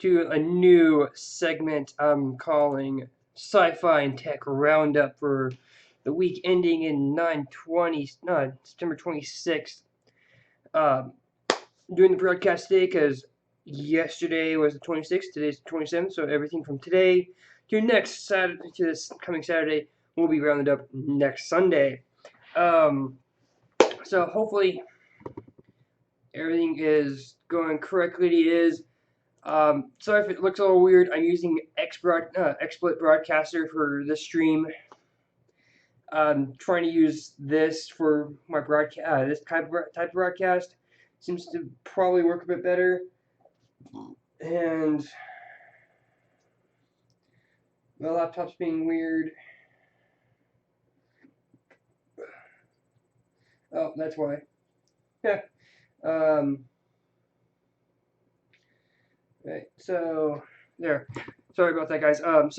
to a new segment I'm calling Sci-Fi and Tech Roundup for the week ending in September 26th. Um, doing the broadcast today because yesterday was the 26th, today's the 27th, so everything from today to next Saturday to this coming Saturday will be rounded up next Sunday. Um, so hopefully everything is going correctly. It is. Sorry if it looks a little weird. I'm using XSplit Broadcaster for this stream. I'm trying to use this for my broadcast. This type of broadcast seems to probably work a bit better. And my laptop's being weird. Oh, that's why. Yeah. Right. So there. Sorry about that, guys. Um,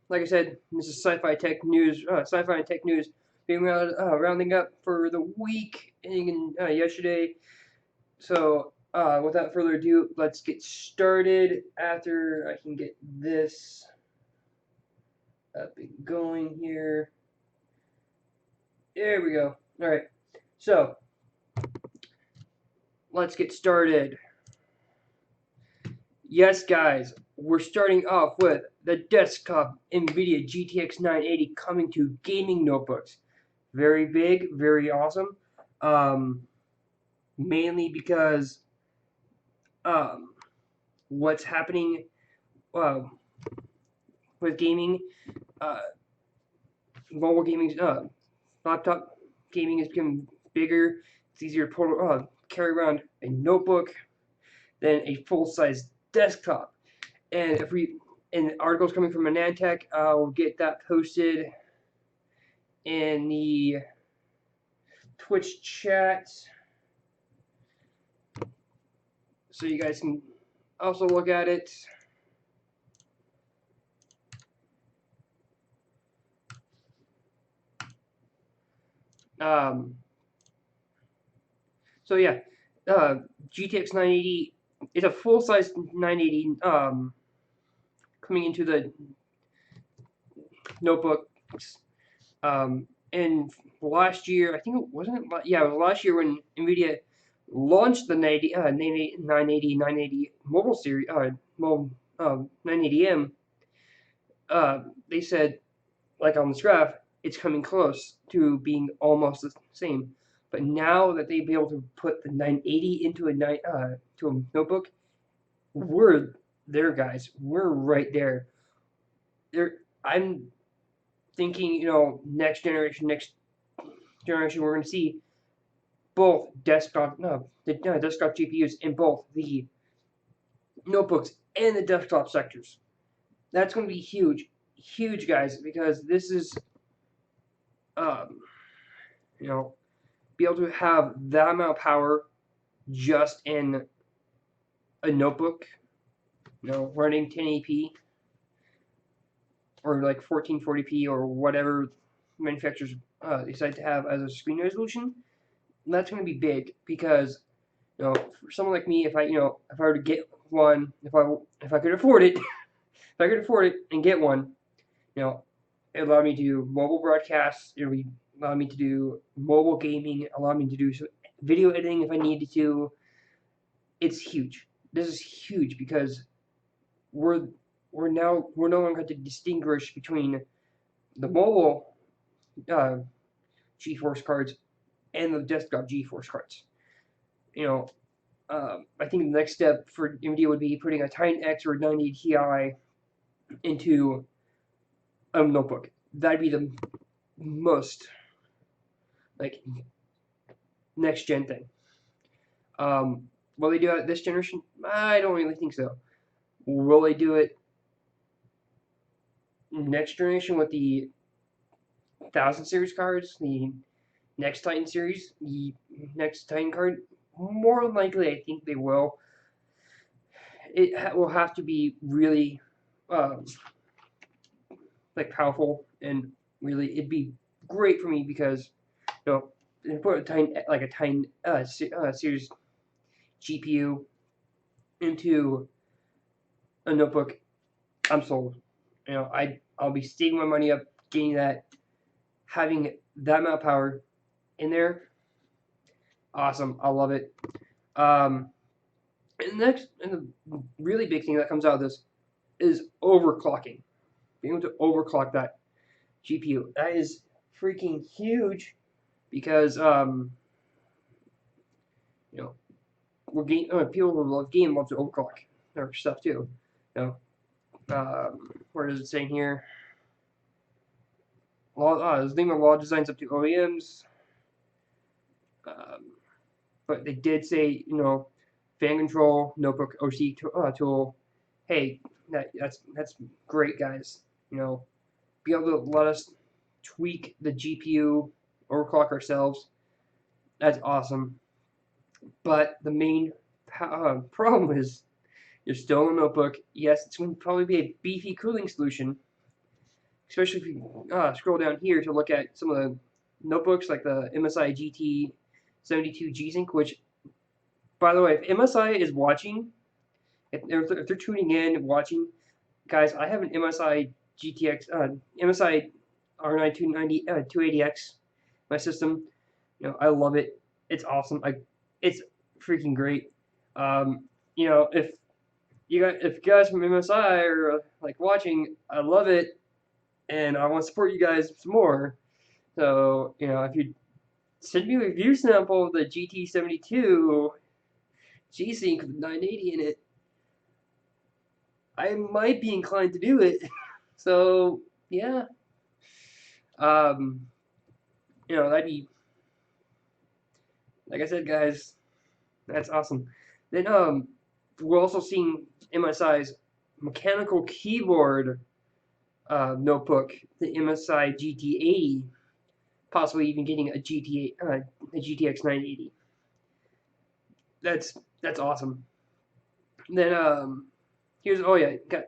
like I said, this is sci-fi tech news. Sci-fi and tech news being rounding up for the week ending yesterday. So without further ado, let's get started. After I can get this up and going here. There we go. All right. So let's get started. Yes, guys, we're starting off with the desktop NVIDIA GTX 980 coming to gaming notebooks. Very big, very awesome. Mainly because what's happening uh, with gaming, uh, mobile gaming, laptop gaming is becoming bigger. It's easier to carry around a notebook than a full-size desktop. And articles coming from AnandTech, I'll get that posted in the Twitch chat, so you guys can also look at it. So yeah, GTX 980 is a full-size 980 coming into the notebooks. And last year, I think it wasn't. Yeah, it was last year when NVIDIA launched the 980 mobile series, 980M. They said, like on this graph, it's coming close to being almost the same. But now that they've been able to put the 980 into to a notebook, we're there, guys. We're right there. I'm thinking, next generation, we're going to see both desktop GPUs in both the notebooks and the desktop sectors. That's going to be huge, huge, guys, because this is, be able to have that amount of power just in a notebook, running 1080p or like 1440p or whatever manufacturers decide to have as a screen resolution. That's going to be big because, for someone like me, if I were to get one, if I could afford it, if I could afford it and get one, it allowed me to do mobile broadcasts. It would allow me to do mobile gaming. Allow me to do video editing if I needed to. It's huge. This is huge because we're no longer going to distinguish between the mobile GeForce cards and the desktop GeForce cards. I think the next step for NVIDIA would be putting a Titan X or a 980 Ti into a notebook. That'd be the most next gen thing. Will they do it this generation? I don't really think so. Will they do it next generation with the 1000 series cards, the next Titan series, the next Titan card? More likely, I think they will. It will have to be really powerful, and really it'd be great for me because put a Titan series GPU into a notebook, I'm sold. You know, I'll be saving my money up, getting that, having that amount of power in there. Awesome, I love it. And the really big thing that comes out of this is overclocking. Being able to overclock that GPU. That is freaking huge because you know, people who love game love to overclock their stuff too. You know, where does it say here? There's a thing about law designs up to OEMs, but they did say, you know, fan control notebook OC tool. Hey, that's great, guys. You know, be able to let us tweak the GPU, overclock ourselves. That's awesome. But the main problem is you're still in a notebook. Yes, it's going to probably be a beefy cooling solution, especially if you scroll down here to look at some of the notebooks like the MSI GT72 G-Sync, which, by the way, if MSI is watching, if they're tuning in, watching, guys, I have an MSI MSI R9 280X, my system. You know, I love it. It's awesome. It's freaking great. You know, if you guys from MSI are like watching, I love it, and I want to support you guys some more. So, you know, if you send me a review sample of the GT72 G-Sync with 980 in it, I might be inclined to do it. So, yeah. You know, that'd be, like I said, guys, that's awesome. Then, we're also seeing MSI's mechanical keyboard notebook, the MSI GT80, possibly even getting a GTX 980. That's awesome. Then here's got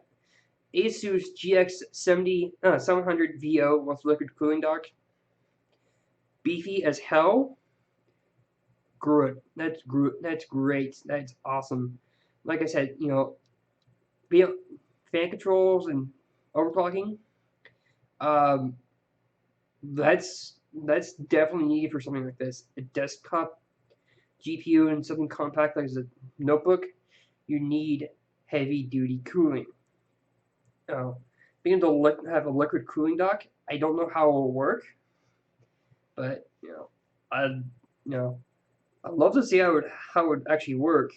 Asus GX 700 VO with liquid cooling dock. Beefy as hell. Good. That's great. That's awesome. Like I said, you know, fan controls and overclocking. That's definitely needed for something like this. A desktop GPU and something compact like a notebook, you need heavy duty cooling. Being able to have a liquid cooling dock, I don't know how it will work, but I'd love to see how it would actually work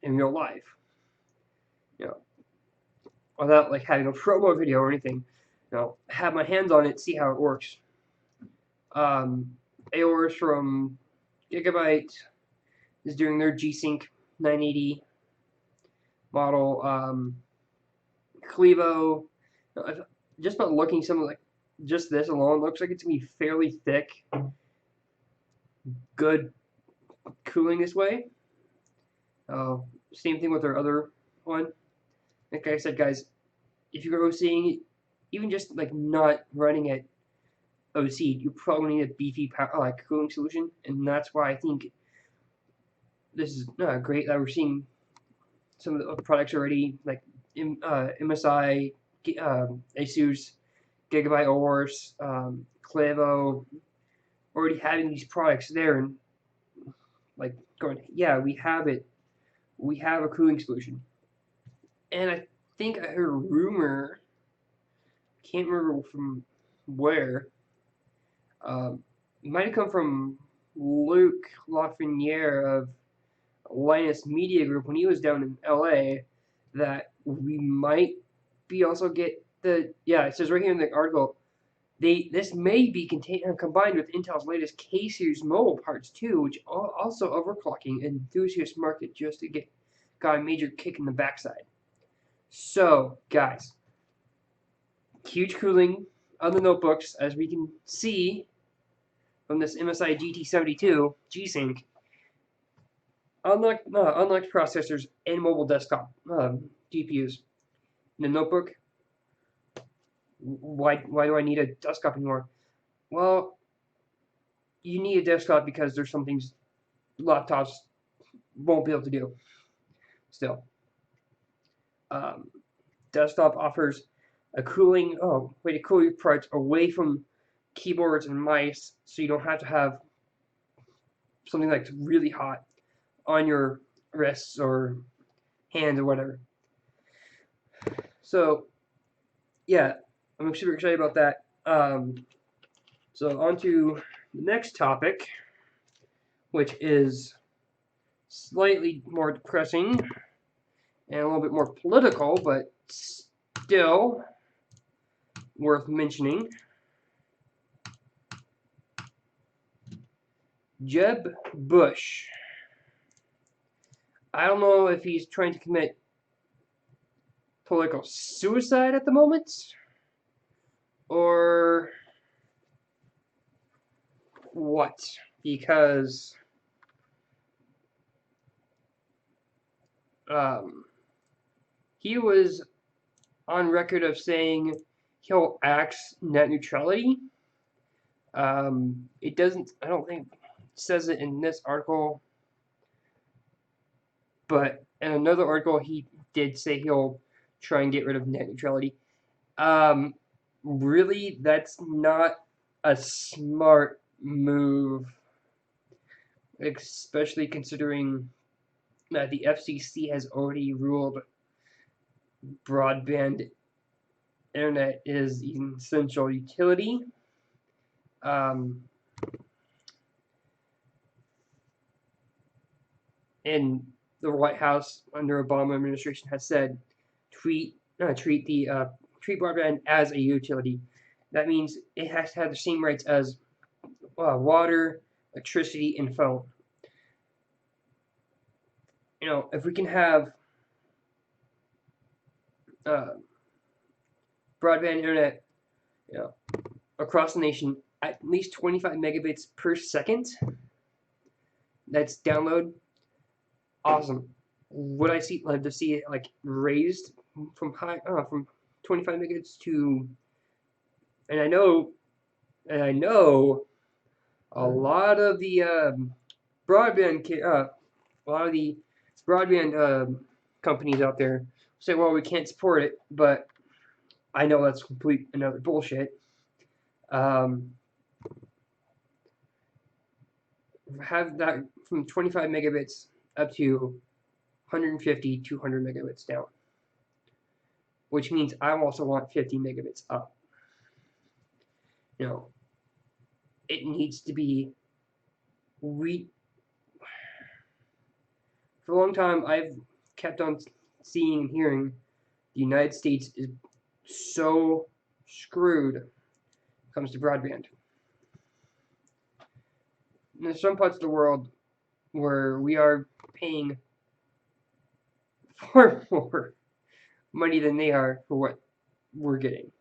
in real life. Without like having a promo video or anything. Have my hands on it, see how it works. Aorus from Gigabyte is doing their G-Sync 980 model. Clevo, just about looking some of like just this alone looks like it's gonna be fairly thick. Good cooling this way. Same thing with our other one. Like I said, guys, if you're OCing, even just like not running at OC, you probably need a beefy cooling solution, and that's why I think this is great that we're seeing some of the products already, like MSI, Asus, Gigabyte Aorus, Clevo, already having these products there, and like going, yeah, we have it. We have a cooling solution. And I think I heard a rumor, can't remember from where, it might have come from Luc Lafreniere of Linus Media Group when he was down in LA, that we might be also get the, it says right here in the article, this may be combined with Intel's latest K-series mobile parts too, which also overclocking enthusiast market just to got a major kick in the backside. So, guys, huge cooling on the notebooks, as we can see from this MSI GT72 G-Sync. Unlocked processors and mobile desktop GPUs. In the notebook, why do I need a desktop anymore? Well, you need a desktop because there's some things laptops won't be able to do. Still, desktop offers a way to cool your products away from keyboards and mice, so you don't have to have something that's really hot on your wrists or hands or whatever. So yeah, I'm super excited about that. So on to the next topic, which is slightly more depressing and a little bit more political, but still worth mentioning. Jeb Bush. I don't know if he's trying to commit political suicide at the moment or what, because he was on record of saying he'll axe net neutrality. It doesn't, I don't think it says it in this article, but in another article he did say he'll try and get rid of net neutrality. Really, that's not a smart move, especially considering that the FCC has already ruled broadband internet is an essential utility. And the White House under Obama administration has said treat broadband as a utility. That means it has to have the same rights as water, electricity, and phone. If we can have broadband internet, across the nation at least 25 megabits per second, that's download. Awesome. Would I like to see it like raised from 25 megabits to, and I know a lot of the broadband companies out there say, well, we can't support it, but I know that's complete another bullshit. Have that from 25 megabits up to 150, 200 megabits down, which means I also want 50 megabits up. It needs to be for a long time I've kept on seeing and hearing the United States is so screwed when it comes to broadband. And there's some parts of the world where we are paying far more money than they are for what we're getting.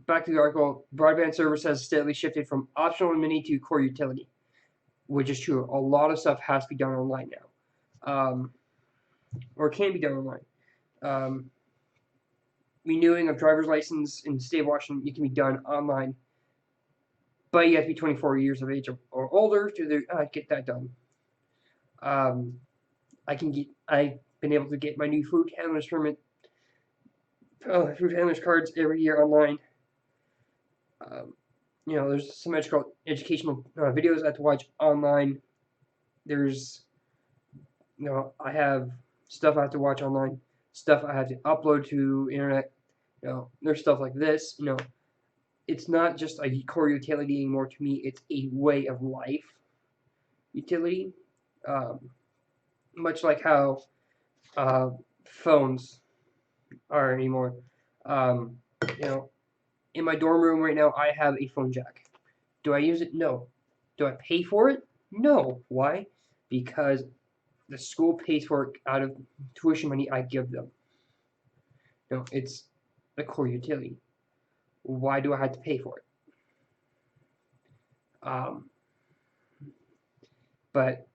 Back to the article, broadband service has steadily shifted from optional and mini to core utility, which is true. A lot of stuff has to be done online now, or can be done online. Renewing of driver's license in the state of Washington, it can be done online, but you have to be 24 years of age or older to get that done. I've been able to get my new food handler's permit, food handler's cards every year online. There's some educational videos I have to watch online. There's, I have stuff I have to watch online, stuff I have to upload to internet. There's stuff like this. It's not just a core utility anymore to me. It's a way of life utility. Much like how phones are anymore. In my dorm room right now, I have a phone jack. Do I use it? No. Do I pay for it? No. Why? Because the school pays for it out of tuition money I give them. It's a core utility. Why do I have to pay for it? But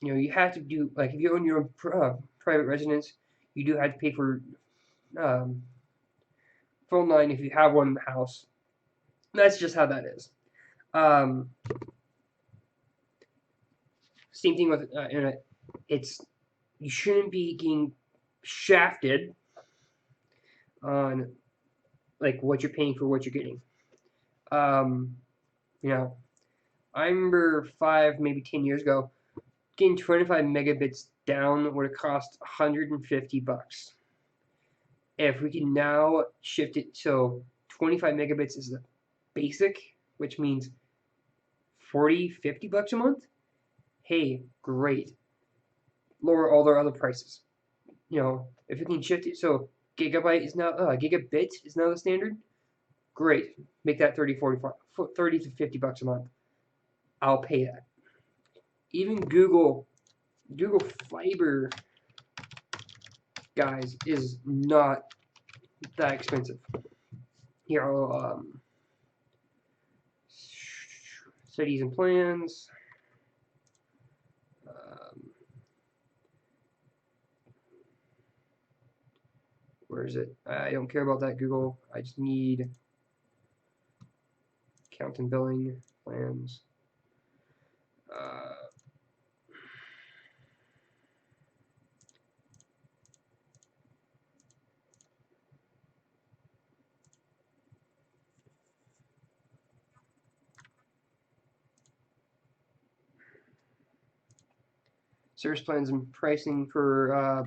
you have to do, like, if you own your own private residence, you do have to pay for phone line if you have one in the house. That's just how that is. Same thing with internet. You shouldn't be getting shafted on like what you're paying for what you're getting. You know, I remember 5, maybe 10 years ago, getting 25 megabits down would have cost $150. If we can now shift it so 25 megabits is the basic, which means 40, $50 a month, hey, great. Lower all their other prices. If we can shift it so gigabit is now the standard, great. Make that 30, 45, 30 to $50 a month. I'll pay that. Even Google Fiber, guys, is not that expensive. Here, cities and plans. Where is it? I don't care about that, Google. I just need count and billing plans. Service plans and pricing for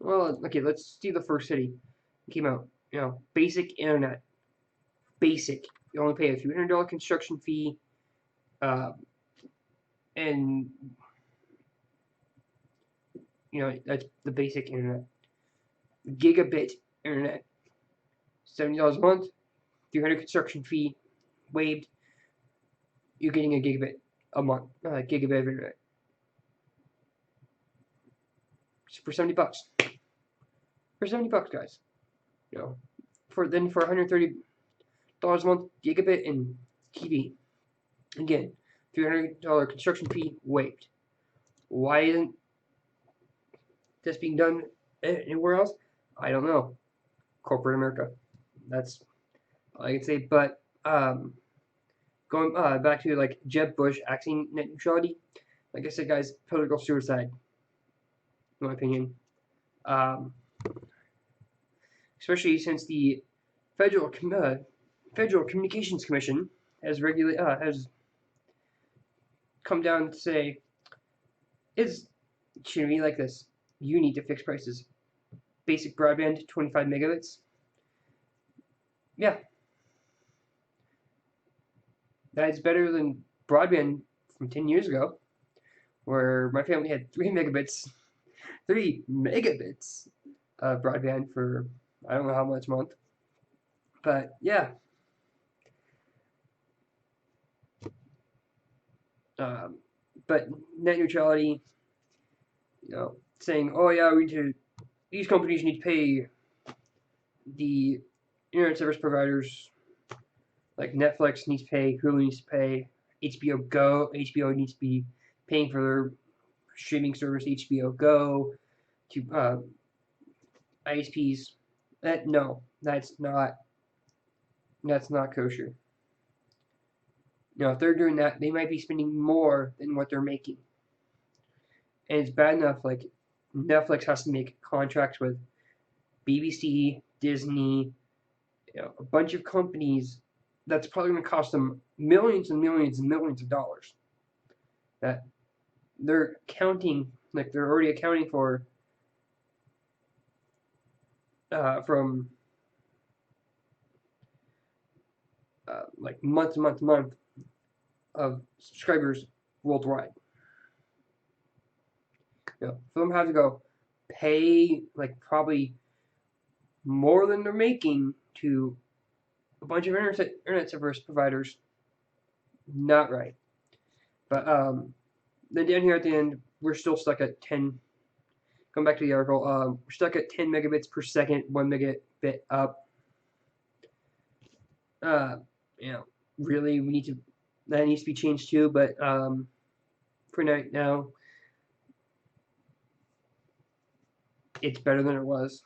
well, okay, let's see the first city. It came out, basic internet. Basic. You only pay a $300 construction fee, and that's the basic internet. Gigabit internet, $70 a month, 300 construction fee waived. You're getting a gigabit a month, gigabit of internet for $70. For $70, guys. For $130 a month, gigabit and TV. Again, $300 construction fee waived. Why isn't this being done anywhere else? I don't know. Corporate America. That's all I can say. But going back to like Jeb Bush axing net neutrality, like I said, guys, political suicide, in my opinion. Especially since the Federal Communications Commission has come down to say it should be like this. You need to fix prices. Basic broadband, 25 megabits. Yeah. That's better than broadband from 10 years ago, where my family had 3 megabits. 3 megabits of broadband for I don't know how much a month. But yeah. But net neutrality, saying, oh yeah, these companies need to pay the internet service providers, like Netflix needs to pay, Hulu needs to pay, HBO needs to be paying for their streaming service, HBO Go, to ISPs. No, that's not kosher. If they're doing that, they might be spending more than what they're making. And it's bad enough, like, Netflix has to make contracts with BBC, Disney, a bunch of companies that's probably going to cost them millions and millions and millions of dollars. That they're counting, like they're already accounting for from like month to month of subscribers worldwide. For them to have to go pay like probably more than they're making to a bunch of internet service providers, not right. But then down here at the end, we're still stuck at 10. Come back to the article. We're stuck at 10 megabits per second, 1 megabit up. Really, that needs to be changed too. But for now, it's better than it was.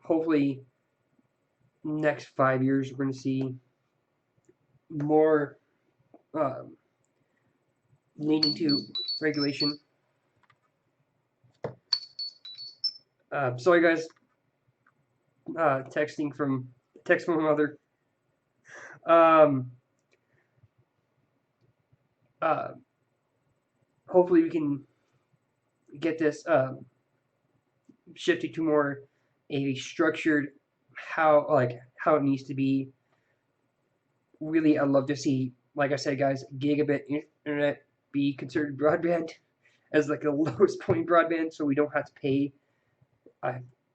Hopefully, next 5 years, we're going to see more leaning to regulation. Sorry, guys. Text from my mother. Um, Hopefully, we can get this shifted to more a structured how it needs to be. Really, I'd love to see, like I said, guys, gigabit internet be considered broadband as like the lowest point broadband, so we don't have to pay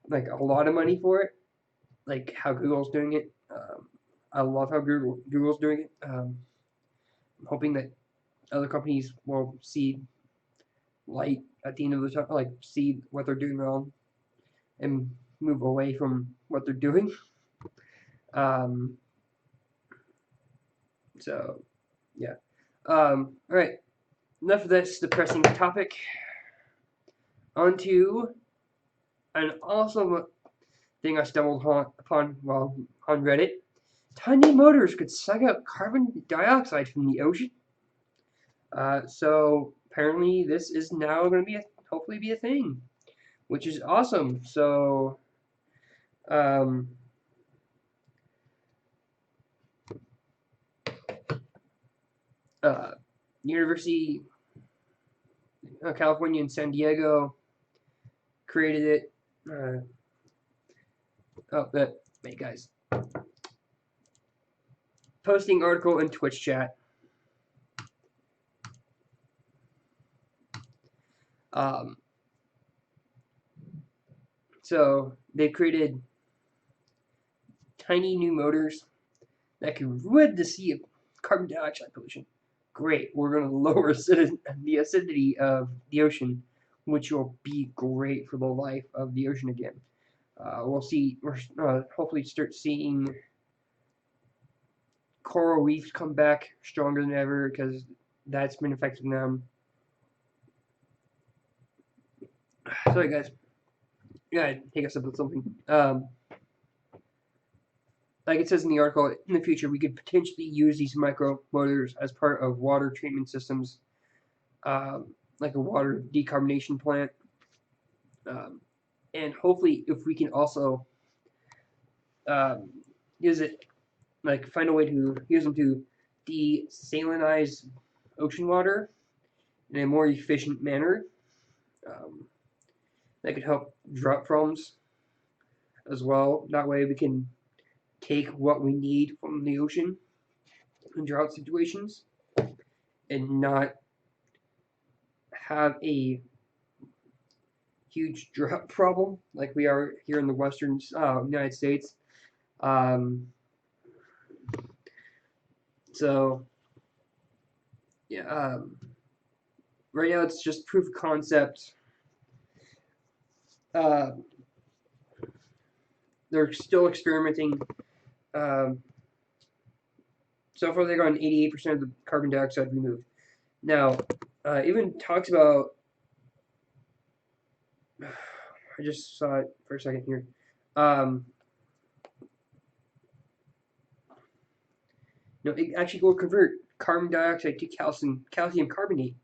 like a lot of money for it, like how Google's doing it. I love how Google's doing it. I'm hoping that other companies will see light at the end of the tunnel, like see what they're doing wrong, and move away from what they're doing. Um, so yeah. All right. Enough of this depressing topic. On to an awesome thing I stumbled upon while on Reddit. Tiny motors could suck out carbon dioxide from the ocean. So apparently this is now going to hopefully be a thing, which is awesome. So um, University of California in San Diego created it. Wait, guys. Posting article in Twitch chat. So they created tiny new motors that can rid the sea of carbon dioxide pollution. Great, we're going to lower the acidity of the ocean, which will be great for the life of the ocean again. We'll hopefully start seeing coral reefs come back stronger than ever because that's been affecting them. Sorry, guys. Yeah, take us up with something. Like it says in the article, in the future we could potentially use these micro motors as part of water treatment systems, like a water decarbonation plant. And hopefully, if we can also use it, like find a way to use them to desalinize ocean water in a more efficient manner, that could help drought problems as well. That way, we can take what we need from the ocean in drought situations and not have a huge drought problem like we are here in the western United States. So yeah, right now it's just proof of concept. They're still experimenting. So far, they got 88% of the carbon dioxide removed. Now, even talks about. I just saw it for a second here. It actually will convert carbon dioxide to calcium carbonate,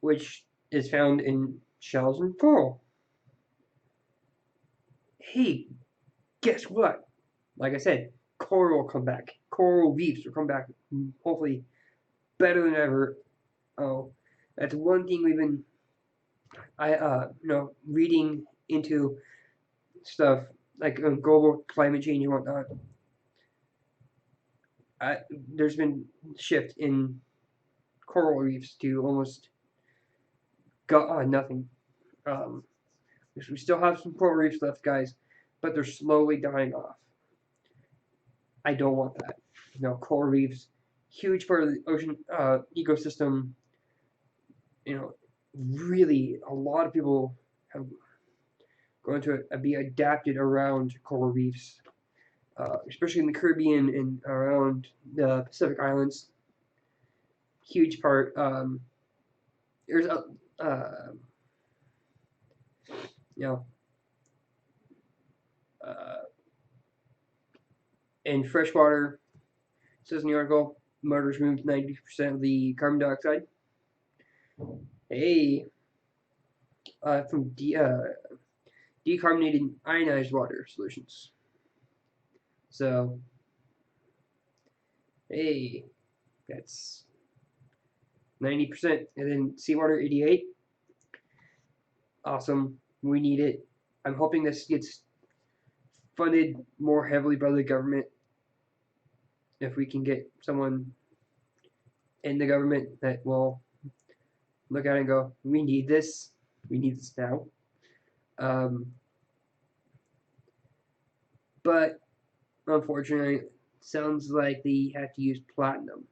which is found in shells and coral. Hey, guess what? Like I said, coral will come back. Coral reefs will come back, hopefully better than ever. Oh, that's one thing we've been, reading into stuff like global climate change and whatnot. There's been shift in coral reefs to almost nothing. We still have some coral reefs left, guys, but they're slowly dying off. I don't want that. Coral reefs, huge part of the ocean ecosystem. Really, a lot of people have going to be adapted around coral reefs, especially in the Caribbean and around the Pacific Islands. Huge part. There's a, you know, In freshwater, it says in the article, motors removed 90% of the carbon dioxide. Hey, from decarbonated ionized water solutions. So, hey, that's 90%. And then seawater 88. Awesome. We need it. I'm hoping this gets funded more heavily by the government. If we can get someone in the government that will look at it and go, we need this. We need this now. But unfortunately, it sounds like they have to use platinum.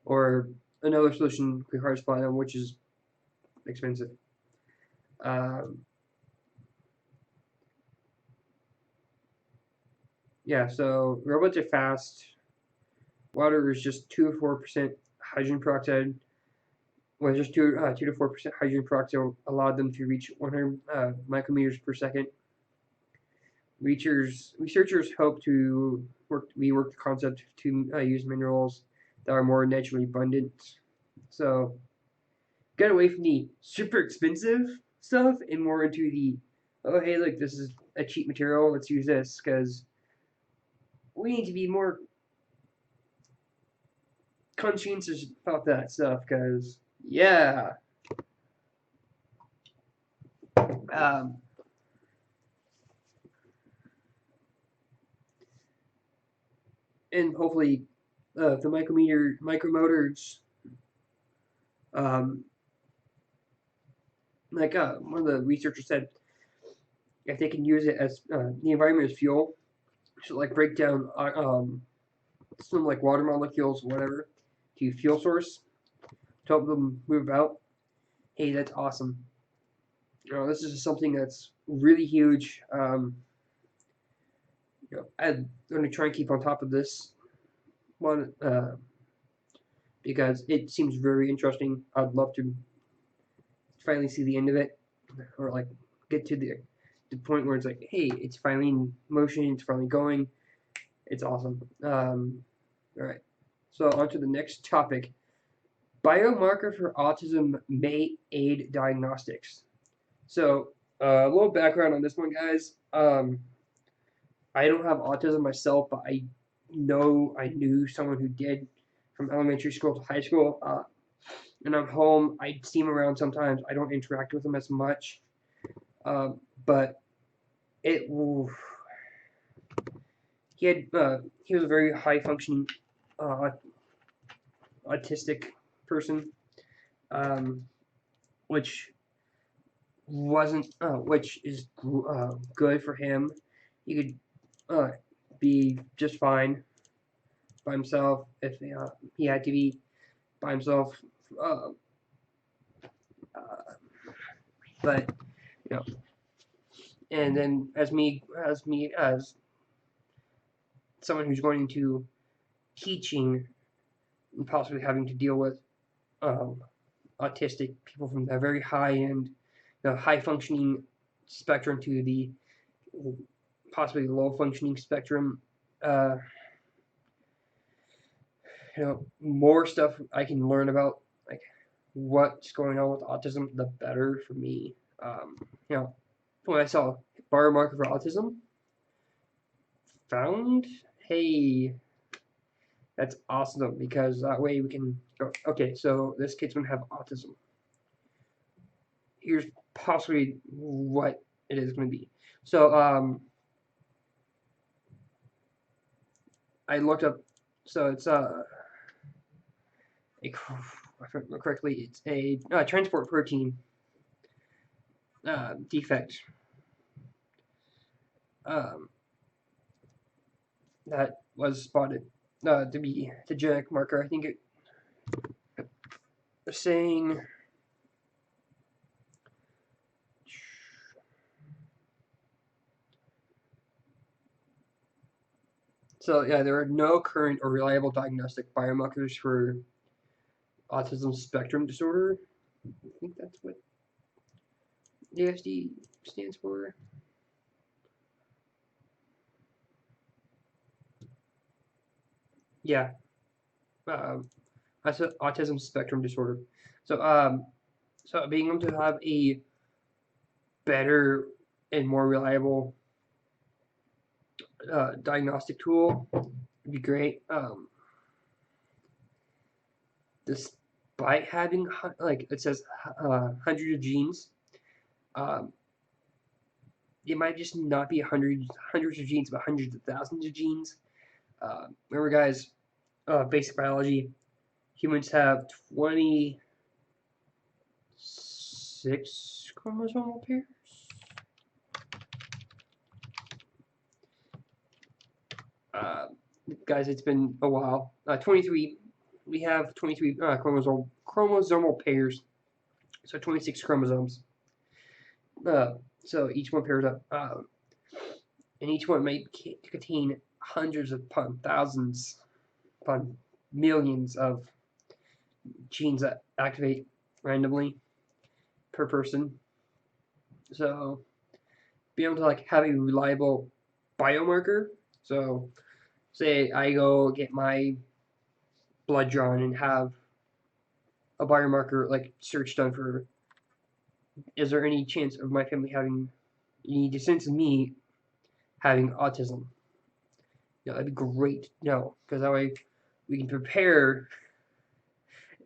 Or another solution requires platinum, which is expensive. Yeah, so robots are fast. Water is just 2 to 4% hydrogen peroxide. Well, just 2 to 4% hydrogen peroxide allowed them to reach 100 micrometers per second. Researchers hope to work the concept to use minerals that are more naturally abundant. So, get away from the super expensive stuff and more into the, oh hey look, this is a cheap material, let's use this, because we need to be more conscientious about that stuff, because yeah. And hopefully the micromotors, like one of the researchers said, if they can use it as the environment as fuel, so like break down some like water molecules, whatever, to fuel source to help them move about. Hey, that's awesome. This is something that's really huge. I'm going to try and keep on top of this one because it seems very interesting. I'd love to finally see the end of it, or like get to the point where it's like, hey, it's finally in motion, it's finally going. It's awesome. All right, so on to the next topic. Biomarker for autism may aid diagnostics. So a little background on this one, guys. I don't have autism myself, but I knew someone who did from elementary school to high school. And I'm home. I see him around sometimes. I don't interact with him as much. But it he was a very high functioning autistic person, which is good for him. He could be just fine by himself if he had to be by himself. But and then as someone who's going into teaching and possibly having to deal with autistic people from the very high end, the high functioning spectrum to the possibly low functioning spectrum. More stuff I can learn about, like what's going on with autism, the better for me. When I saw biomarker for autism found, hey, that's awesome, because that way we can go, okay, so this kid's gonna have autism. Here's possibly what it is gonna be. So I looked up. So it's if I remember correctly, it's a transport protein defect that was spotted to be the genetic marker. I think they're saying so. Yeah, there are no current or reliable diagnostic biomarkers for autism spectrum disorder. I think that's what ASD stands for. Yeah, that's autism spectrum disorder. So so being able to have a better and more reliable diagnostic tool would be great. Despite having like it says hundreds of genes, um, it might just not be hundreds of genes, but hundreds of thousands of genes. Remember, guys, basic biology. Humans have 26 chromosomal pairs. Uh, Guys, it's been a while. 23. We have 23 chromosomal pairs. So 26 chromosomes. So each one pairs up, and each one may contain hundreds upon thousands upon millions of genes that activate randomly per person. So being able to like have a reliable biomarker. So say I go get my blood drawn and have a biomarker like search done for, is there any chance of my family having any descendants of me having autism? That'd be great. No, because that way we can prepare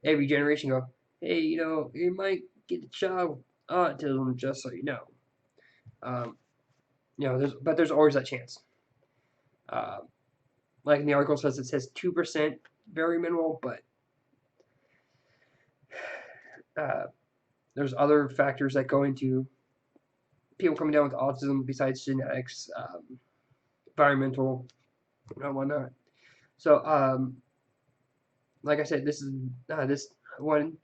every generation. Go, hey, you might get a child with autism, just so you know. Um, there's always that chance. Uh, like in the article says, it says 2%, very minimal, but there's other factors that go into people coming down with autism besides genetics, environmental, and whatnot. So, like I said, this is this one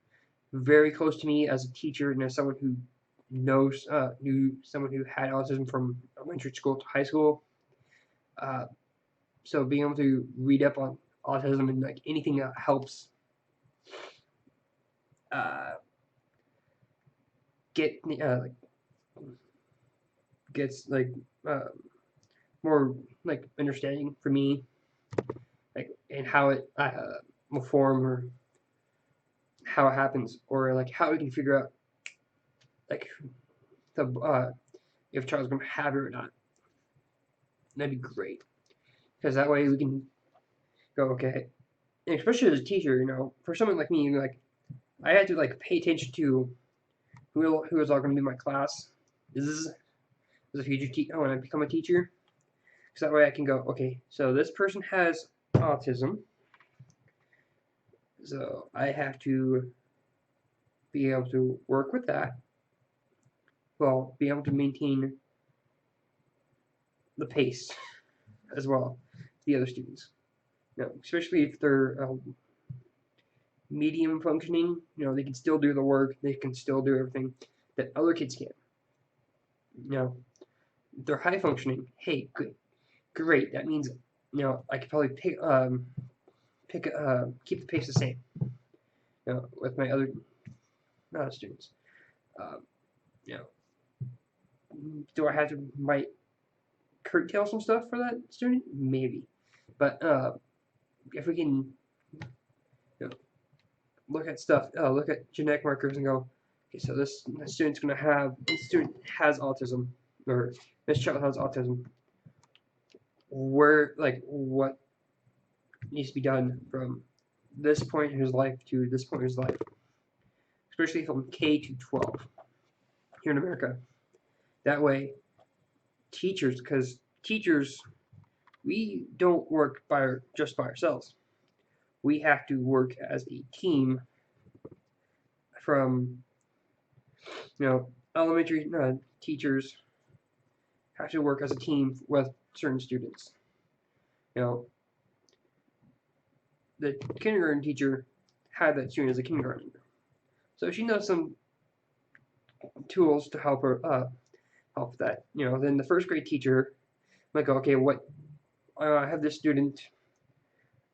very close to me as a teacher and as someone who knew someone who had autism from elementary school to high school. So being able to read up on autism and like anything that helps get like gets like more like understanding for me, like and how it will form or how it happens or like how we can figure out like the if a child's gonna have it or not. That'd be great because that way we can go okay. And especially as a teacher, for someone like me, like I had to like pay attention to who is all going to be in my class. Is this as a future teacher when I become a teacher? Because that way I can go, okay, so this person has autism, so I have to be able to work with that. Well, be able to maintain the pace as well, the other students. Especially if they're medium functioning, they can still do the work, they can still do everything that other kids can. If they're high functioning, hey, good, great. That means I could probably keep the pace the same. With my other students. You know, do I have to might curtail some stuff for that student? Maybe, but if we can look at stuff, look at genetic markers and go, okay, so this student has autism, or this child has autism. What needs to be done from this point in his life to this point in his life, especially from K to 12 here in America. That way, because teachers, we don't work just by ourselves. We have to work as a team from, elementary teachers have to work as a team with certain students. The kindergarten teacher had that student as a kindergartner. So she knows some tools to help her help that. Then the first grade teacher might go, okay, I have this student.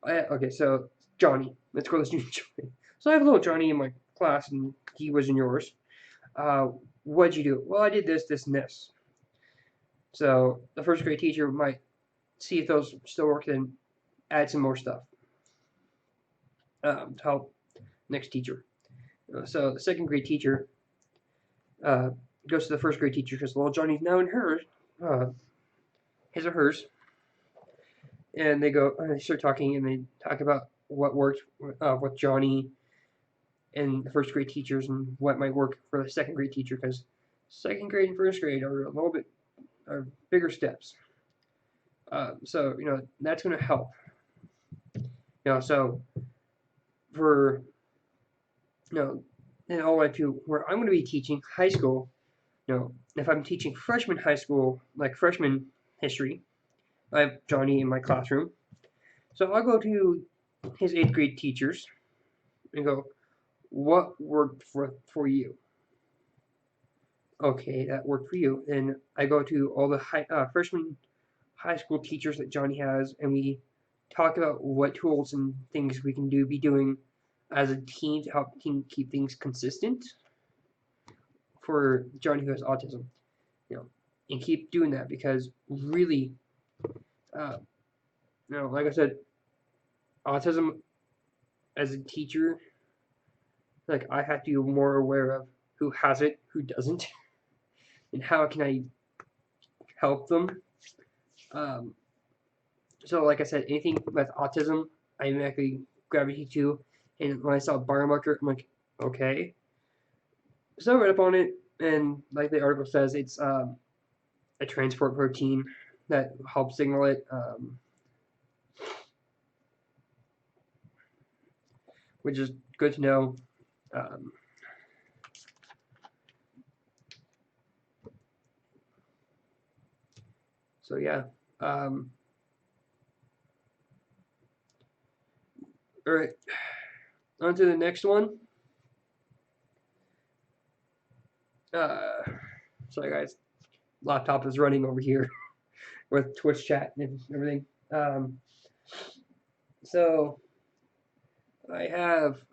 Okay, so Johnny. Let's call this student Johnny. So I have a little Johnny in my class, and he was in yours. what'd you do? Well, I did this, this, and this. So the first grade teacher might see if those still work and add some more stuff to help next teacher. So the second grade teacher uh, goes to the first grade teacher because, well, Johnny's now in his or hers, and they start talking, and they talk about what worked with Johnny and the first grade teachers and what might work for the second grade teacher, because second grade and first grade are a little bit are bigger steps. So that's going to help. So for and all the way to where I'm going to be teaching high school. If I'm teaching freshman high school, like freshman history, I have Johnny in my classroom. So I'll go to his 8th grade teachers and go, what worked for you? Okay, that worked for you. Then I go to all the freshman high school teachers that Johnny has, and we talk about what tools and things we can be doing as a team to help team keep things consistent for Johnny who has autism. And keep doing that, because really, like I said, autism as a teacher, like I have to be more aware of who has it, who doesn't, and how can I help them. So like I said, anything with autism, I immediately gravitate to. And when I saw biomarker, I'm like, okay. So I read up on it, and like the article says, it's a transport protein that helps signal it, which is good to know. So yeah. All right. On to the next one. Sorry guys, laptop is running over here with Twitch chat and everything. So I have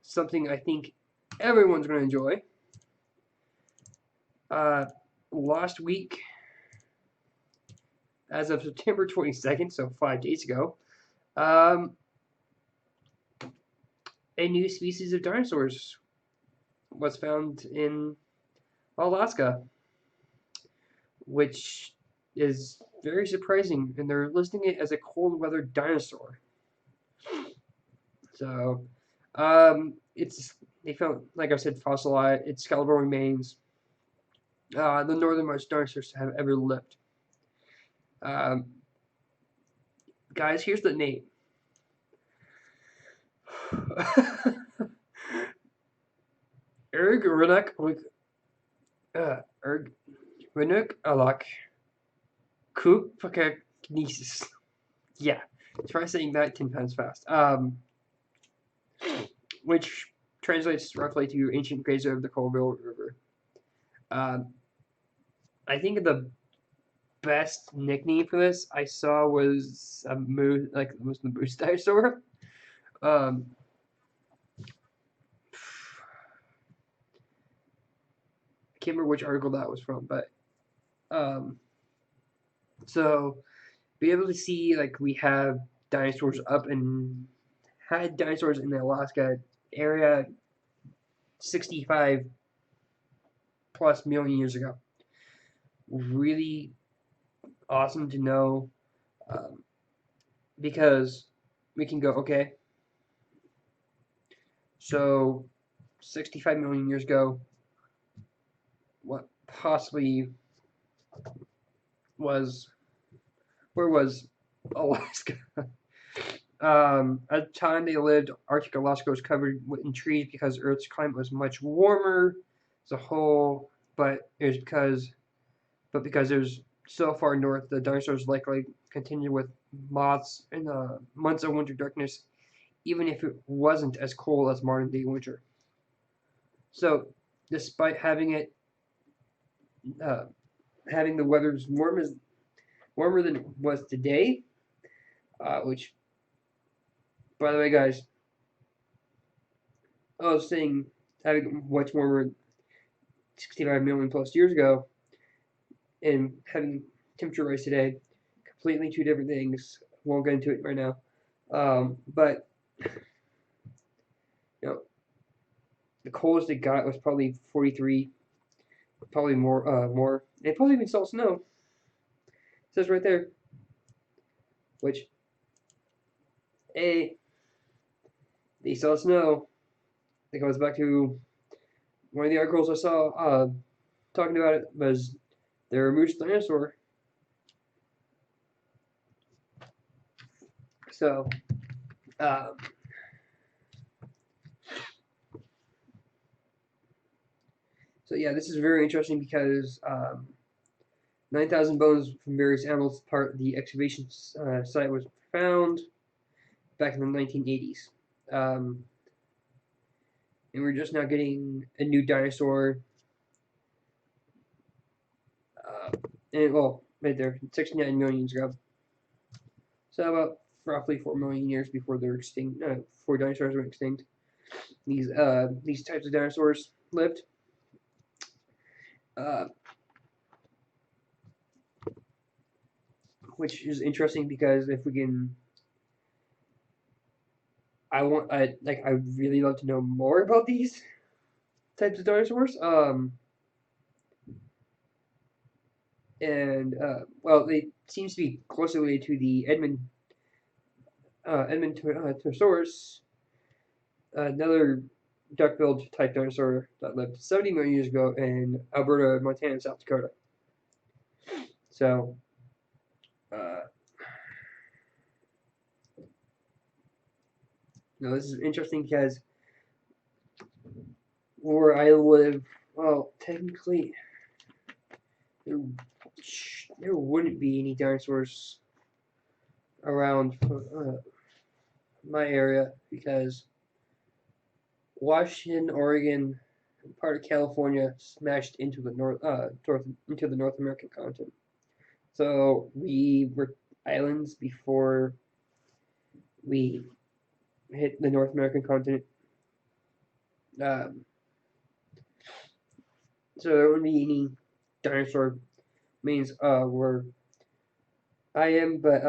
something I think everyone's going to enjoy. Last week, as of September 22nd, so 5 days ago, a new species of dinosaurs was found in Alaska, which is very surprising, and they're listing it as a cold weather dinosaur. So, they found, like I said, fossilized. Its skeletal remains, the northernmost dinosaurs to have ever lived. Guys, here's the name. Ergrunak alak Kupakaknesis. Yeah, try saying that 10 times fast. Which translates roughly to ancient grazer of the Colville River. I think the best nickname for this I saw was a moose, like it was the moose dinosaur. I can't remember which article that was from, but so be able to see, like, we have dinosaurs up and had dinosaurs in the Alaska area 65 plus million years ago. Really awesome to know, because we can go, okay, so 65 million years ago, what possibly was, where was Alaska? At the time they lived, Arctic Alaska was covered in trees because Earth's climate was much warmer as a whole, but it was because it was so far north, the dinosaurs likely continued with moths in the months of winter darkness, even if it wasn't as cold as modern day winter. So, despite having the weather's warmer than it was today, which, by the way, guys, I was saying having much warmer 65 million plus years ago and having temperature rise today, completely two different things. Won't get into it right now. But you know, the coldest it got was probably 43, probably more. It probably even saw snow. It says right there, which they saw snow. It goes back to one of the articles I saw talking about it was they're a moose dinosaur. So, uh, yeah, this is very interesting because 9,000 bones from various animals part of the excavation site was found back in the 1980s. And we're just now getting a new dinosaur. And well, right there, 69 million years ago. So about roughly 4 million years before they're extinct, before dinosaurs went extinct, these types of dinosaurs lived. Which is interesting because if we can, I really love to know more about these types of dinosaurs. Well, they seems to be closely related to the Edmontosaurus, another duck-billed type dinosaur that lived 70 million years ago in Alberta, Montana, and South Dakota. So, this is interesting because where I live, well, technically, there wouldn't be any dinosaurs around my area because Washington, Oregon, and part of California smashed into the North American continent. So we were islands before we hit the North American continent. So there wouldn't be any dinosaur means where I am, but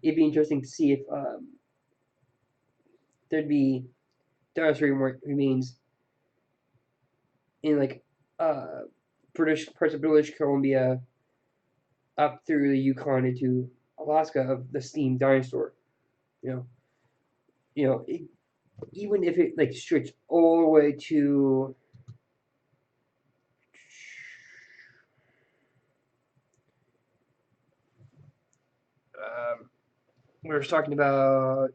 it'd be interesting to see if there'd be dinosaur remains in like parts of British Columbia up through the Yukon into Alaska of the steam dinosaur. Even if it like stretched all the way to we were talking about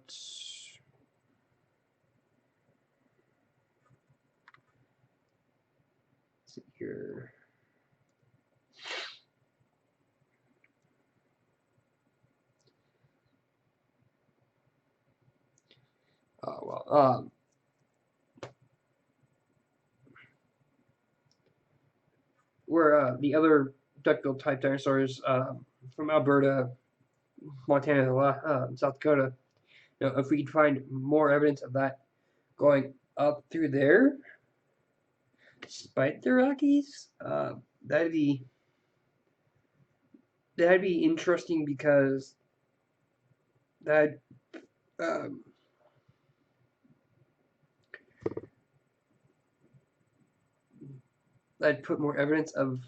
here. Where the other duck-billed type dinosaurs from Alberta, Montana, South Dakota. If we could find more evidence of that going up through there, despite the Rockies, that'd be interesting because that that'd put more evidence of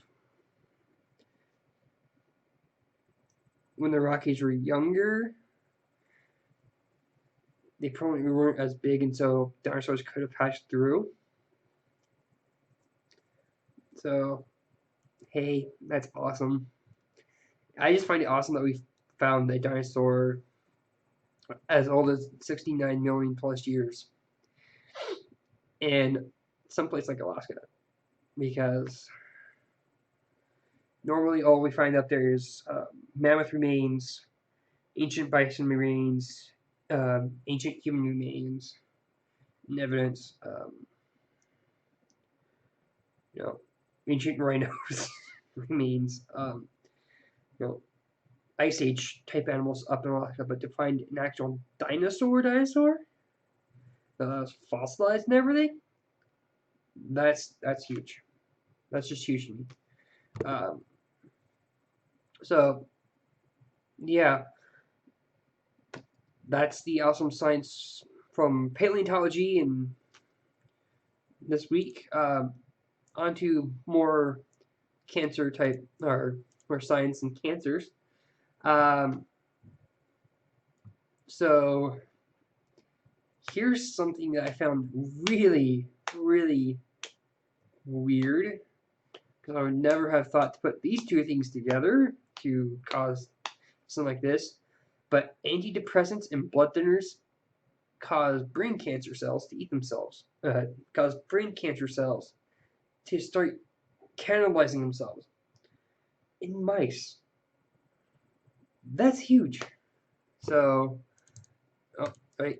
when the Rockies were younger. They probably weren't as big, and so dinosaurs could have passed through. So, hey, that's awesome. I just find it awesome that we found a dinosaur as old as 69 million plus years in someplace like Alaska, because normally all we find up there is mammoth remains, ancient bison remains, ancient human remains, and evidence, ancient rhinos remains, Ice Age type animals up in Alaska, but to find an actual dinosaur that was fossilized and everything, That's huge. That's just huge to me. So yeah, that's the awesome science from paleontology and this week. On to more cancer type or more science and cancers. Um, so here's something that I found really, really weird because I would never have thought to put these two things together to cause something like this. But antidepressants and blood thinners cause brain cancer cells to eat themselves, cause brain cancer cells to start cannibalizing themselves in mice. That's huge. So, oh, wait.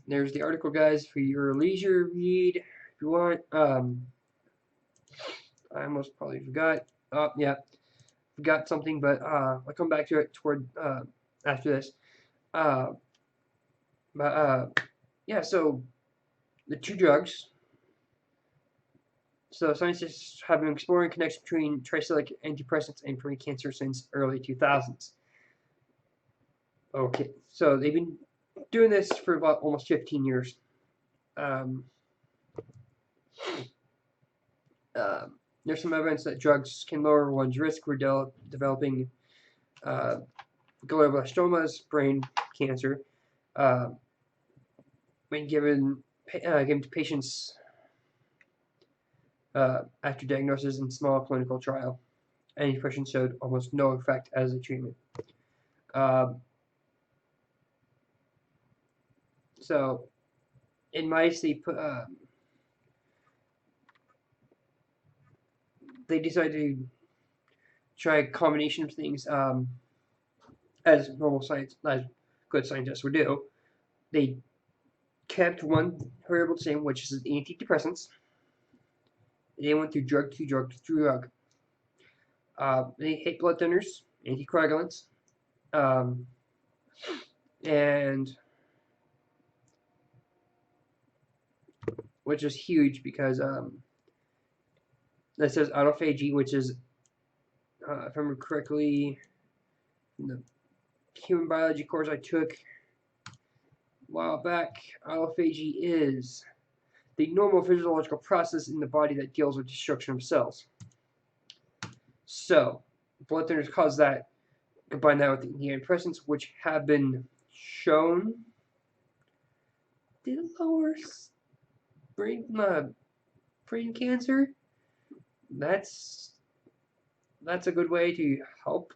There's the article, guys, for your leisure read if you want. I almost probably forgot. Oh, yeah, forgot something, but I'll come back to it toward after this. Uh, yeah, so the two drugs. So scientists have been exploring connection between tricyclic antidepressants and brain cancer since early 2000s. Okay, so they've been doing this for about almost 15 years. Um, there's some evidence that drugs can lower one's risk for developing uh, glioblastomas, brain cancer, uh, when given to patients after diagnosis in small clinical trial. Antidepressants showed almost no effect as a treatment. So in mice, they decided to try a combination of things, as normal science, as good scientists would do. They kept one variable the same, which is antidepressants. They went through drug to drug to drug. They hit blood thinners, anticoagulants, um, and which is huge because that says autophagy, which is, if I remember correctly, in the human biology course I took a while back, autophagy is the normal physiological process in the body that deals with destruction of cells. So, blood thinners cause that. Combine that with the antidepressants, which have been shown to lower brain cancer. That's a good way to help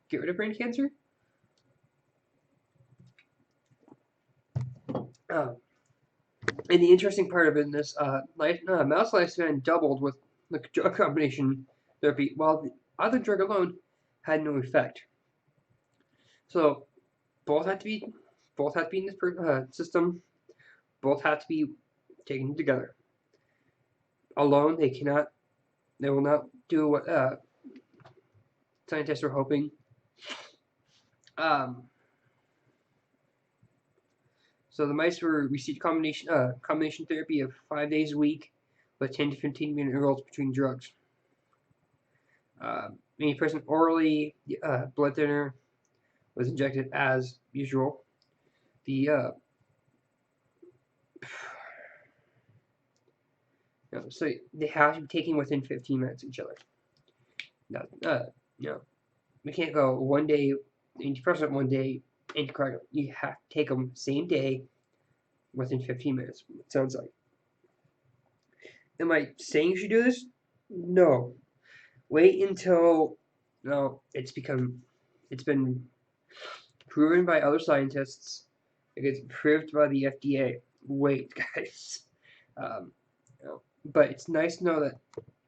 get rid of brain cancer. Uh, and the interesting part of it in this, mouse lifespan doubled with the drug combination therapy, while the other drug alone had no effect. So both have to be in this system. Both have to be taken together. Alone, they cannot. They will not do what scientists are hoping. So the mice received combination therapy of 5 days a week, with 10 to 15-minute intervals between drugs. Antidepressant orally, blood thinner was injected as usual. So they have to be taken within 15 minutes of each other. No, we can't go one day antidepressant, one day anticoagulant. You have to take them same day within 15 minutes. It sounds like. Am I saying you should do this? No. Wait until it's been proven by other scientists. It gets approved by the FDA. Wait, guys. Um, but it's nice to know that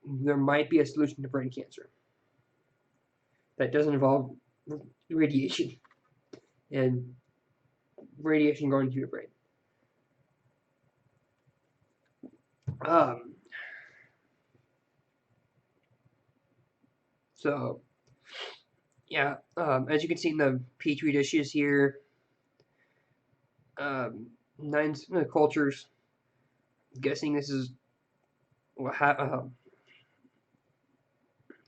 there might be a solution to brain cancer that doesn't involve radiation and radiation going into your brain. So yeah, as you can see in the petri dishes here, 9 cultures. I'm guessing this is what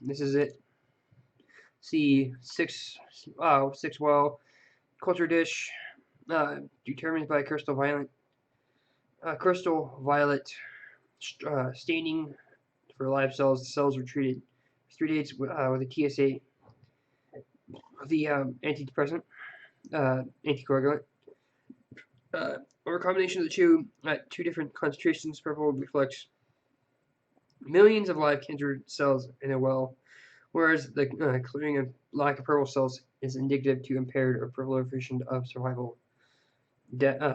this is it. See 6 well culture dish determined by crystal violet staining for live cells. The cells were treated 3 days with a TSA, the antidepressant, anticoagulant. Or a combination of the two at 2 different concentrations. Purple reflects millions of live cancer cells in a well, whereas the clearing of lack of purple cells is indicative to impaired or proliferation of survival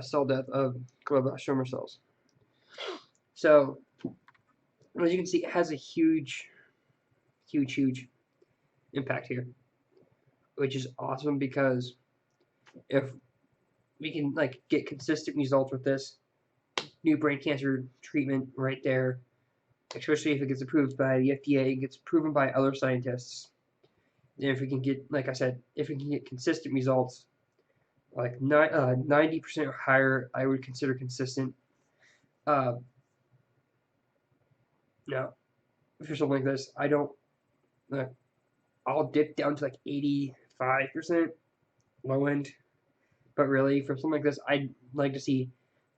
cell death of glioblastoma cells. So, as you can see, it has a huge impact here, which is awesome because if we can get consistent results with this new brain cancer treatment right there, especially if it gets approved by the FDA and gets proven by other scientists. And if we can get, like I said, if we can get consistent results, like 90% or higher, I would consider consistent. Now, for something like this, I don't. I'll dip down to like 85% low end, but really for something like this, I'd like to see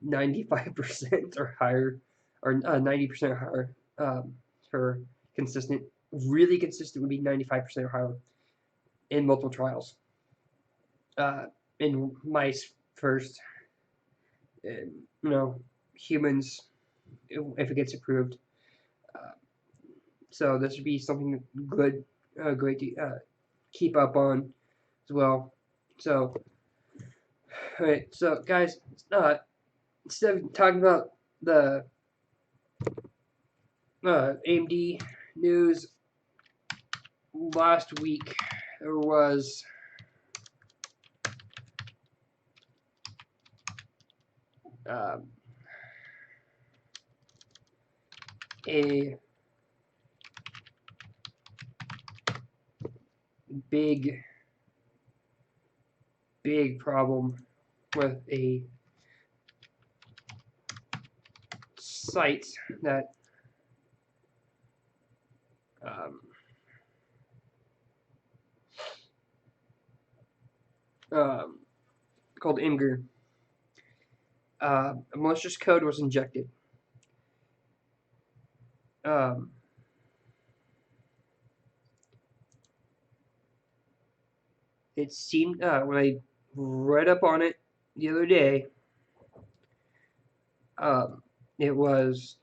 95% or higher, or 90% or higher for consistent. Really consistent would be 95% or higher in multiple trials. In mice first, and, humans if it gets approved. So this would be something good, great to keep up on as well. So, all right, so guys, instead of talking about the AMD news last week, there was a big problem with a site that called Imgur. A malicious code was injected. It seemed when I read up on it the other day, it was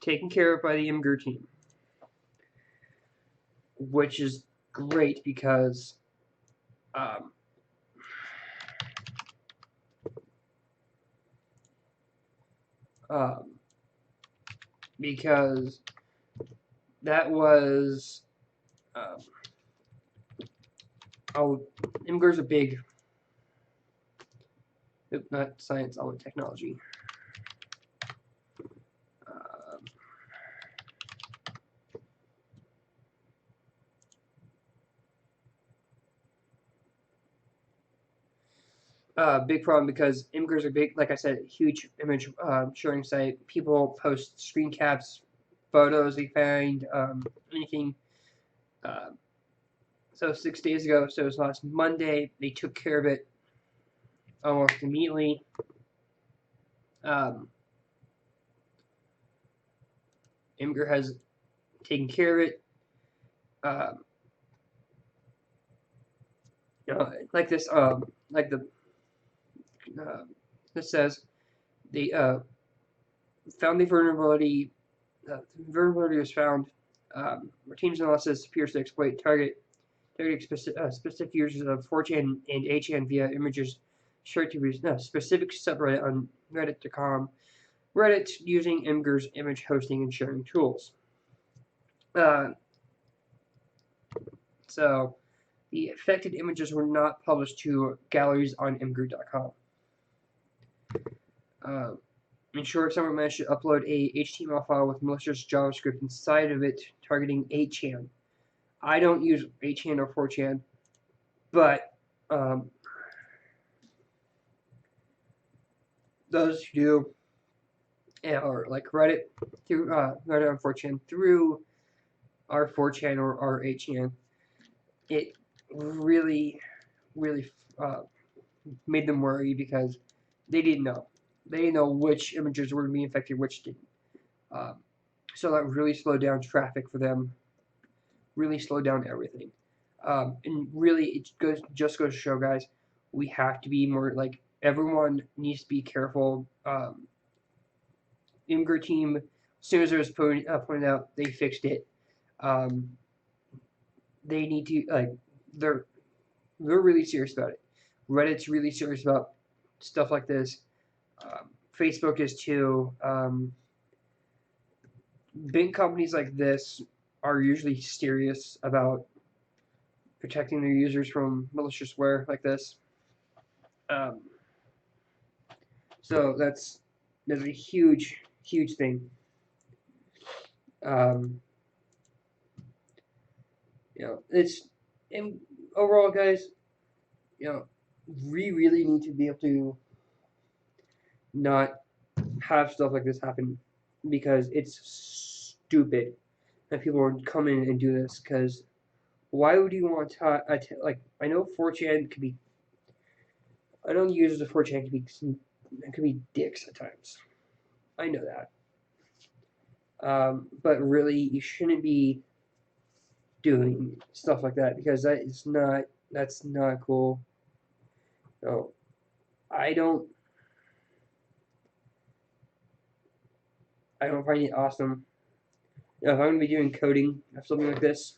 taken care of by the Imgur team, which is great because that was Imgur's a big, not science, all technology. Big problem because Imgur's a big, like I said, huge image sharing site. People post screen caps, photos they find, anything. So 6 days ago, so it was last Monday, they took care of it almost immediately. Imgur has taken care of it. Like this, like the this says they found the vulnerability. The vulnerability was found. Martinez analysis appears to exploit targeting specific users of 4chan and 8chan via images shared to specific subreddit on Reddit.com. Reddit using Imgur's image hosting and sharing tools. So the affected images were not published to galleries on Imgur.com. In short, someone managed to upload a HTML file with malicious JavaScript inside of it targeting 8chan. I don't use 8chan or 4chan. But those who do, or like Reddit through Reddit on 4chan through our 4chan or our 8chan, it really, really made them worry because they didn't know. They didn't know which images were being infected, which didn't. So that really slowed down traffic for them. Really slowed down everything. And really, it just goes to show, guys, we have to be more like everyone needs to be careful. Imgur team, as soon as it was pointed out, they fixed it. They need to they're really serious about it. Reddit's really serious about stuff like this. Facebook is too. Big companies like this are usually serious about protecting their users from malicious-ware like this. So that's a huge thing. It's and overall, guys, we really need to be able to not have stuff like this happen because it's stupid that people would come in and do this. Because why would you want to like? I know 4chan could be. I know the users of 4chan could be dicks at times. I know that. But really, you shouldn't be doing stuff like that because that's not cool. No, I don't find it awesome. If I'm gonna be doing coding of something like this,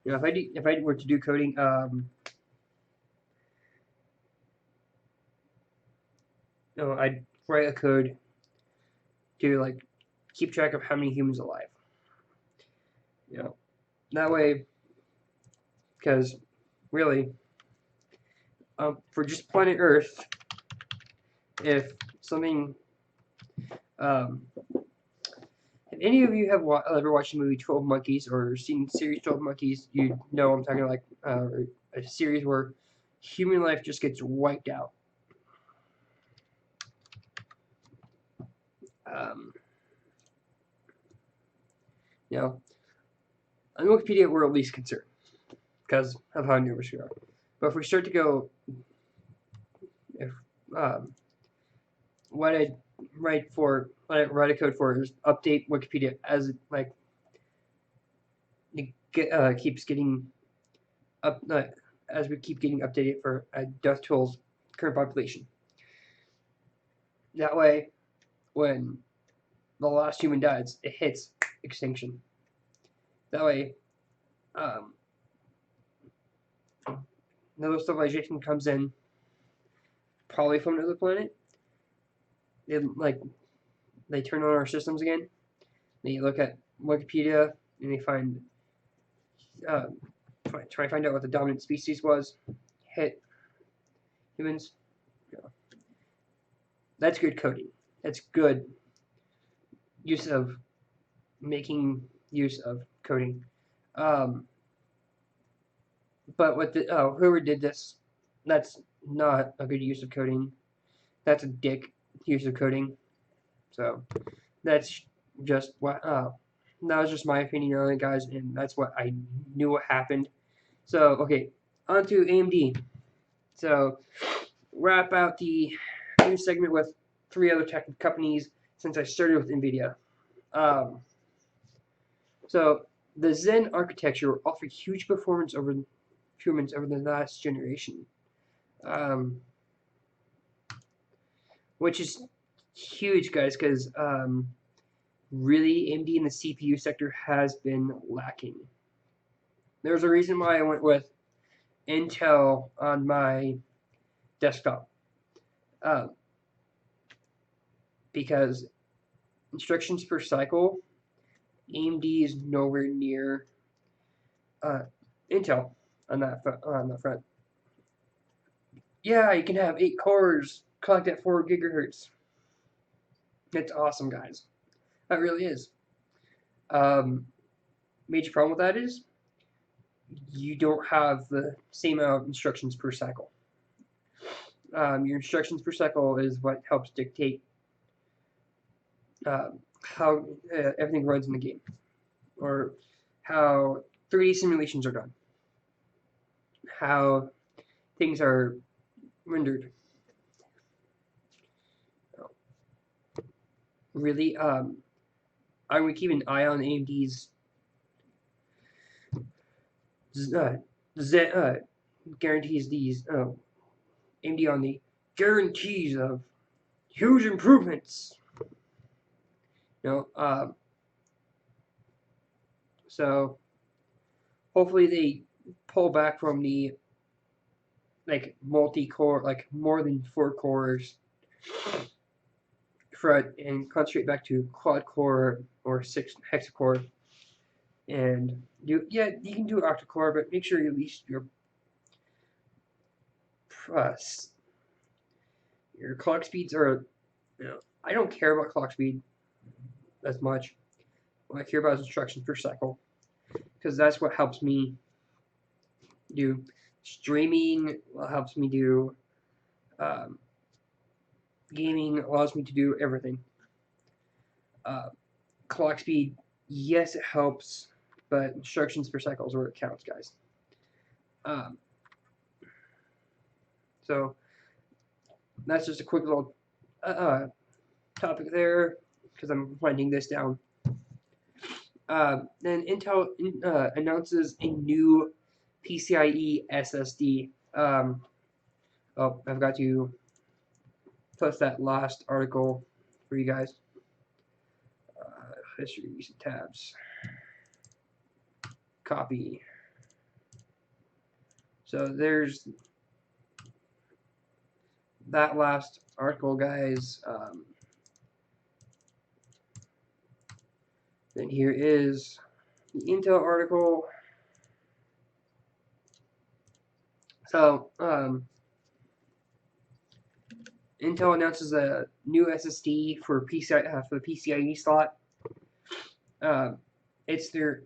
if I were to do coding, I'd write a code to like keep track of how many humans alive. That way, because really, for just planet Earth, if something, if any of you have ever watched the movie 12 Monkeys or seen the series 12 Monkeys, you know I'm talking like a series where human life just gets wiped out. On Wikipedia, we're at least concerned because of how numerous we are. But if we start to go, what I write a code for is update Wikipedia as it keeps getting up as we keep getting updated for Death Toll's current population. That way, when the last human dies, it hits extinction. That way, another civilization comes in, probably from another planet. They turn on our systems again. They look at Wikipedia and they find try to find out what the dominant species was. Hit humans. That's good coding. That's good use of making use of coding. But with whoever did this, that's not a good use of coding. That's a dick use of coding. So that's just what that was just my opinion on it, guys, and that's what I knew what happened. So okay, on to AMD. So wrap out the news segment with 3 other tech companies since I started with NVIDIA. So the Zen architecture offered huge performance over humans over the last generation, which is huge, guys, because really AMD in the CPU sector has been lacking. There's a reason why I went with Intel on my desktop, because instructions per cycle, AMD is nowhere near Intel on that front. Yeah, you can have 8 cores clocked at 4 gigahertz. It's awesome, guys. That really is. Um, Major problem with that is you don't have the same amount of instructions per cycle. Your instructions per cycle is what helps dictate how everything runs in the game, or how 3D simulations are done, how things are rendered. Really, I'm going to keep an eye on AMD's uh, guarantees these AMD on the guarantees of huge improvements. You know, so hopefully they pull back from the like multi-core, like more than 4 cores, for and concentrate back to quad core or 6 hexacore. And you can do octa-core, but make sure at least uh, your clock speeds are, I don't care about clock speed as much. What I care about is instructions per cycle, because that's what helps me do streaming, helps me do um, gaming, allows me to do everything. Clock speed, yes, it helps, but instructions per cycle is where it counts, guys. Um, so that's just a quick little topic there, because I'm winding this down. Then Intel announces a new PCIe SSD. I've got to post that last article for you guys. History, recent tabs, copy. So there's that last article, guys. Then here is the Intel article. So Intel announces a new SSD for the PCIe slot. It's their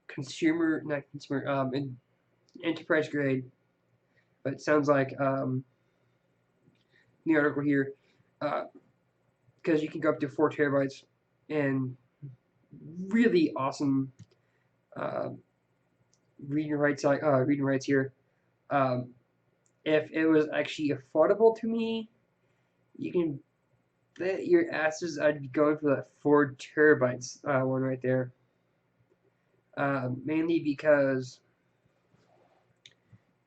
consumer, not consumer, enterprise grade, but it sounds like the article here, because you can go up to 4 terabytes and really awesome reading rights here. If it was actually affordable to me, you can bet your asses I'd be going for that 4 terabytes one right there. Mainly because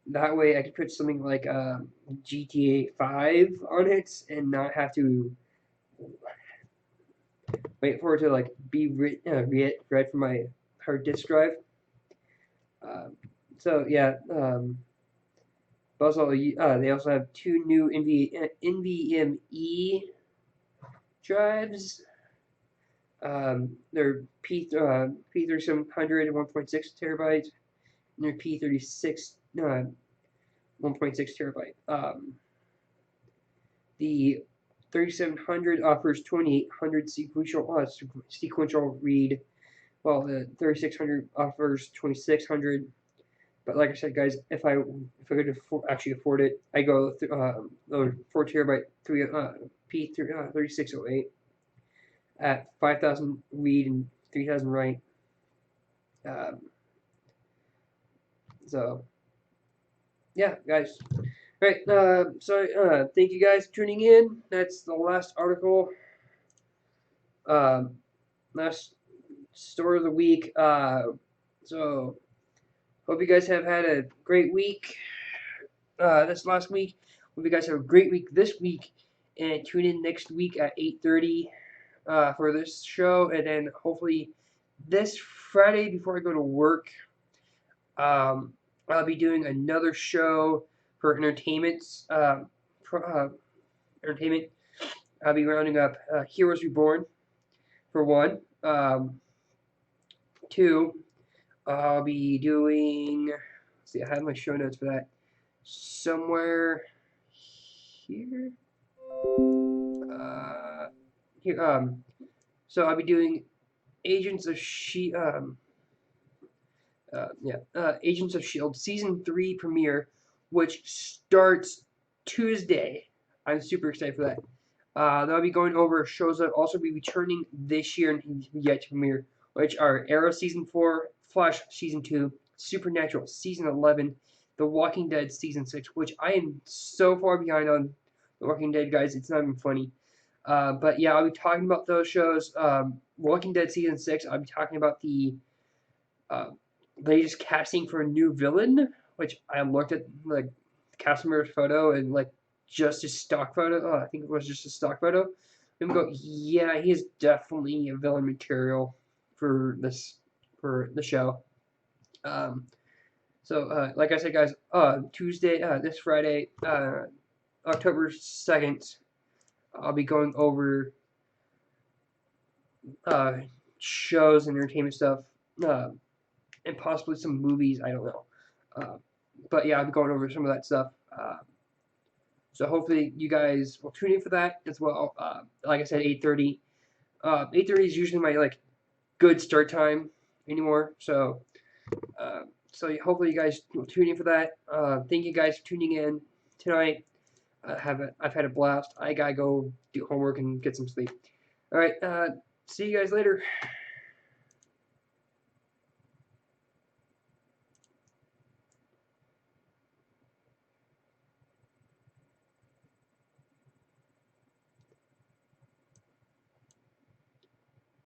that way I could put something like GTA 5 on it and not have to wait for it to like be read from my hard disk drive. So yeah, but also they also have 2 new NVMe drives. They're P3700 1.6 terabytes, and their P36 1.6 terabyte. The 3700 offers 2800 sequential read, while the 3600 offers 2600. But like I said, guys, if I could actually afford it, I go 4 terabyte P3608 at 5,000 read and 3,000 write. So yeah, guys. All right. So thank you guys for tuning in. That's the last article. Last story of the week. So hope you guys have had a great week. This last week. Hope you guys have a great week this week, and tune in next week at 8:30 for this show, and then hopefully this Friday before I go to work, I'll be doing another show for entertainments. Entertainment. I'll be rounding up Heroes Reborn for one. 2, I'll be doing. Let's see, I have my show notes for that somewhere. here. Here. So I'll be doing Agents of Agents of Shield season 3 premiere, which starts Tuesday. I'm super excited for that. They'll be going over shows that will also be returning this year and yet to premiere, which are Arrow season 4, Flash season 2, Supernatural season 11, The Walking Dead season 6, which I am so far behind on The Walking Dead, guys. It's not even funny. But yeah, I'll be talking about those shows. Walking Dead season 6. I'll be talking about the latest casting for a new villain, which I looked at like cast member's photo and like just a stock photo. Oh, I think it was just a stock photo. And go, yeah, he is definitely a villain material for the show. Like I said, guys, Tuesday, this Friday, October 2nd, I'll be going over shows and entertainment stuff, and possibly some movies. I don't know. But yeah, I'll be going over some of that stuff. So hopefully you guys will tune in for that as well. Like I said, 8:30. 8:30 is usually my like good start time anymore. So hopefully you guys will tune in for that. Thank you guys for tuning in tonight. I've had a blast. I gotta go do homework and get some sleep. All right. See you guys later.